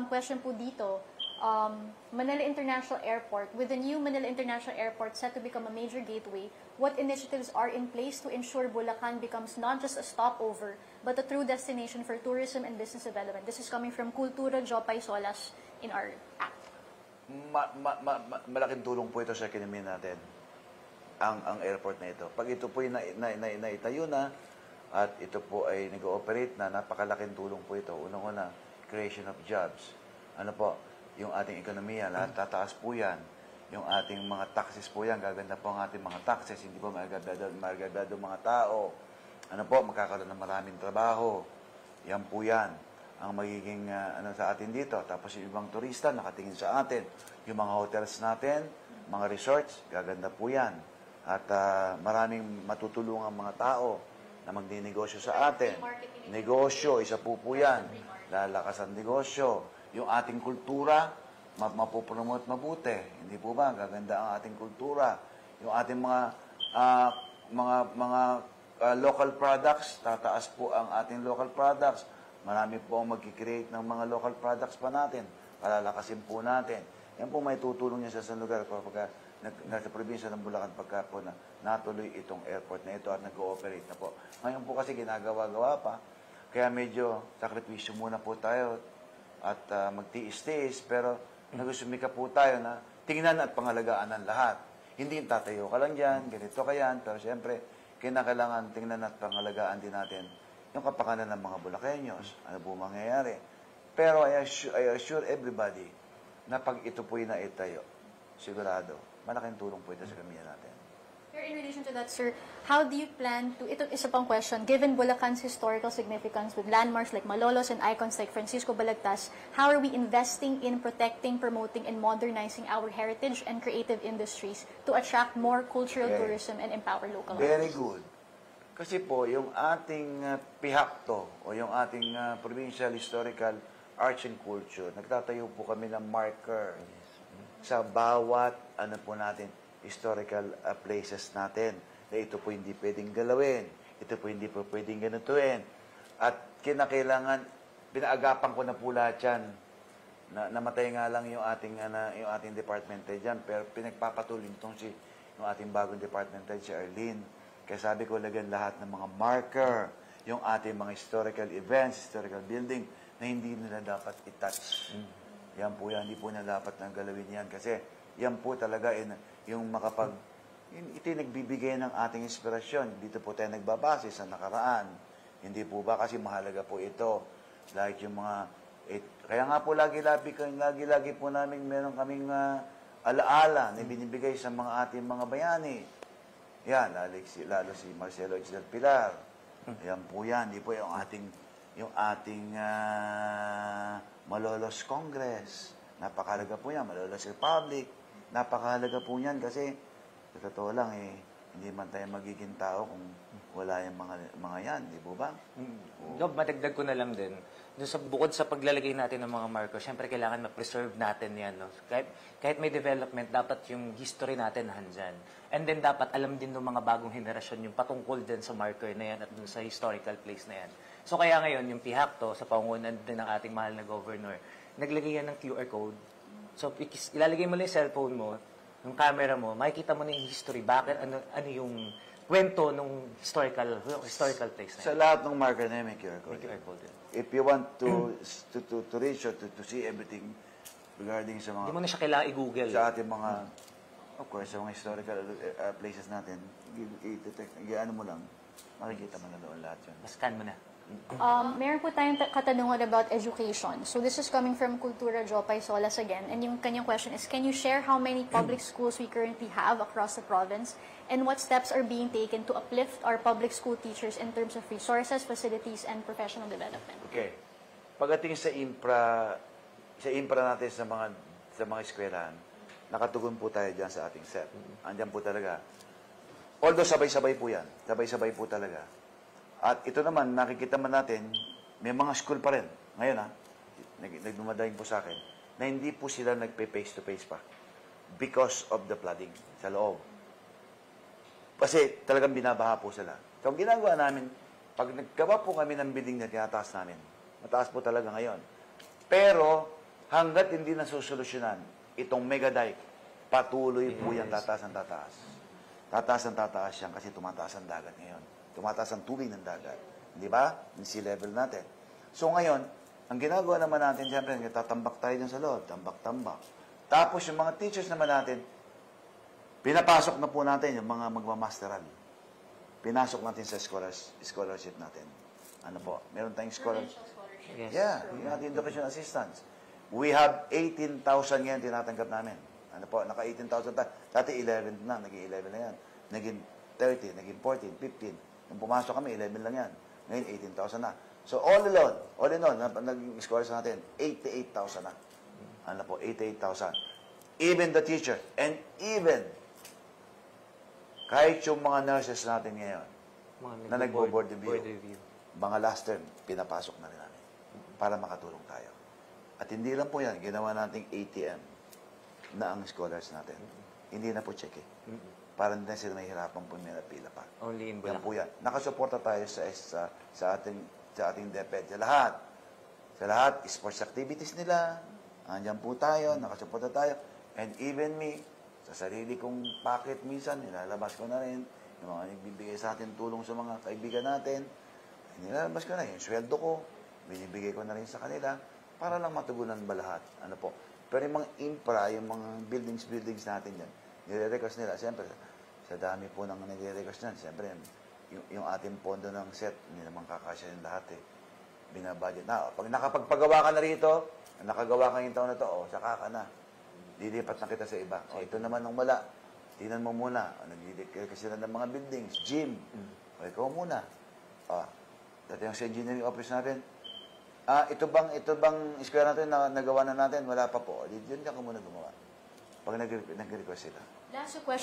question po dito, Manila International Airport, with the new Manila International Airport set to become a major gateway, what initiatives are in place to ensure Bulacan becomes not just a stopover, but a true destination for tourism and business development? This is coming from Kultura Jopay Solas in our app. Malaking tulong po ito sa ekonomiya natin, ang airport na ito. Pag ito po naitayo na, at ito po ay nag-ooperate na, napakalaking tulong po ito. Unang-una, creation of jobs. Ano po, yung ating ekonomiya, lahat tataas po yan. Yung ating mga taxes po yan, gaganda po ang ating mga taxes, hindi po magagandado mga tao. Ano po, magkakaroon ng maraming trabaho. Yan po yan ang magiging sa atin dito. Tapos yung ibang turista nakatingin sa atin. Yung mga hotels natin, mga resorts, gaganda po yan. At maraming matutulungan mga tao na magdinegosyo sa atin. Negosyo, isa po yan. Lalakas ang negosyo. Yung ating kultura, mapopromote mabuti. Hindi po ba? Gaganda ang ating kultura. Yung ating mga local products, tataas po ang ating local products. Marami po ang mag-create ng mga local products pa natin. Palalakasin po natin. Yan po may tutulong niya sa lugar kapag nasa probinsya ng Bulacan pagka po na natuloy itong airport na ito at nag-ooperate na po. Ngayon po kasi ginagawa-gawa pa, kaya medyo sakripisyo muna po tayo at magtiis-tiis, pero nagusumika po tayo na tingnan at pangalagaan ang lahat. Hindi yung tatayo ka lang dyan, ganito ka yan, pero siyempre, kinakailangan tingnan at pangalagaan din natin yung kapakanan ng mga Bulakenyos, ano po mangyayari. Pero I assure everybody na pag ito po yung naitayo, sigurado, malaking tulong po ito sa kamiya natin. In relation to that, sir, how do you plan to, ito isa pang question, given Bulacan's historical significance with landmarks like Malolos and icons like Francisco Balagtas, how are we investing in protecting, promoting, and modernizing our heritage and creative industries to attract more cultural tourism and empower local Very good. Kasi po, yung ating pihakto o yung ating provincial historical arts and culture, nagtatayo po kami ng marker sa bawat po natin historical places natin na ito po hindi pwedeng galawin, ito po hindi po pwedeng ganituin. At kinakailangan, pinaagapan ko na po lahat yan. Namatay nga lang yung ating department head dyan, pero pinagpapatuloy itong yung ating bagong department head, si Arlene. Kaya sabi ko, lagyan lahat ng mga marker, yung ating mga historical events, historical building, na hindi nila dapat i-touch. Yan po yan, hindi po na dapat nang galawin yan. Kasi yan po talaga yung ito yung nagbibigay ng ating inspirasyon. Dito po tayo nagbabase sa nakaraan. Hindi po ba kasi mahalaga po ito. Like yung mga, kaya nga po lagi po namin meron kaming alaala na binibigay sa mga ating mga bayani. Yan, lalo si Marcelo H. del Pilar. Yan po yan, di po yung ating Malolos Congress. Napakahalaga po yan. Malolos Republic. Napakahalaga po yan kasi sa totoo lang hindi man tayo magiging tao kung wala yung mga yan. Di po ba? Madagdag ko na lang din. Bukod sa paglalagay natin ng mga marker, syempre kailangan ma-preserve natin yan. No? Kahit may development, dapat yung history natin nandyan. And then dapat alam din ng mga bagong henerasyon yung patungkol din sa marker na yan at dun sa historical place na yan. So kaya ngayon, yung PIHACTO, sa pangunan din ng ating mahal na governor, naglagay yan ng QR code. So ilalagay mo lang yung cellphone mo, yung camera mo, makikita mo na yung history, bakit, ano yung kwento ng historical place na yan. Sa lahat ng marker na may QR code. May QR code yan. If you want to reach or to see everything regarding sa mga... Hindi mo na siya kailangan i-google. Sa ating mga, of course, sa mga historical places natin, i-detect, i-ano mo lang, makikita mo na doon lahat yun. Scan mo na. Meron po tayong katanungan about education. So this is coming from Kultura Jopay Solas again. And yung kanyang question is, can you share how many public schools we currently have across the province? And what steps are being taken to uplift our public school teachers in terms of resources, facilities, and professional development? Okay. Pagdating sa infra natin sa mga eskwelahan, nakatugon po tayo dyan sa ating set. Andyan po talaga. Although sabay-sabay po yan. Sabay-sabay po talaga. At ito naman, nakikita man natin, may mga school pa rin. Ngayon nagdumadaing po sa akin, na hindi po sila nagpe-face-to-face pa. Because of the flooding sa loob. Kasi talagang binabaha po sila. So, ang ginagawa namin, pag naggawa po kami ng building na tinataas namin, mataas po talaga ngayon. Pero, hanggat hindi nasusolusyonan itong mega dike, patuloy po yan tataas ang tataas. Tataas ang tataas yan kasi tumataas ang dagat ngayon. Tumataas ang tubig ng dagat. Di ba? Yung sea level natin. So ngayon, ang ginagawa naman natin, siyempre, tatambak tayo dyan sa loob. Tambak-tambak. Tapos yung mga teachers naman natin, pinapasok na po natin yung mga magmamasteral. Pinasok natin sa scholarship natin. Ano po? Meron tayong scholarship. Yes. Yeah, yung ating education assistance. We have 18,000 ngayon tinatanggap namin. Ano po? Naka 18,000 tayo. Dati 11 na, naging 11 na yan. Naging 30, naging 14, 15. Nung pumasok kami, 11 lang yan. Ngayon, 18,000 na. So, all in all, naging scholars natin, 88,000 na. Ano po? 88,000. Even the teacher, and even kahit yung mga nurses natin ngayon, na nagbo-board review, mga last term, pinapasok na rin namin para makatulong tayo. At hindi lang po yan, ginawa nating ATM na ang scholars natin. Hindi na po check eh. Para hindi na sila mahihirapan po nila pila pa. Only in Yan Bulacan. po yan. Nakasuporta tayo sa ating DepEd. Sa lahat, sports activities nila, andyan po tayo, nakasuporta tayo. And even me, sa sarili kong packet minsan, nilalabas ko na rin. Yung mga nagbibigay sa atin tulong sa mga kaibigan natin, nilalabas ko na. Yung sweldo ko, binibigay ko na rin sa kanila para lang matugunan ba lahat. Ano po. Pero yung mga infra, yung mga buildings natin yan, nire-request nila. Siyempre, sa dami po ng nire-request yan, siyempre, yung ating pondo ng set, hindi naman kakasya yung lahat eh. Binabudget na. Pag nakapagpagawa ka na rito, nakagawa ka yung taon na to, saka ka na. Dilipat na kita sa iba. O, ito naman nung wala. Tingnan mo muna. Nag-dedicate kasi sila ng mga buildings, gym. O, ikaw muna. Dati yung sa engineering office natin, ito bang square natin na nagawa na natin? Wala pa po. Diyan ka muna gumawa. Pag nag-request sila. Last question.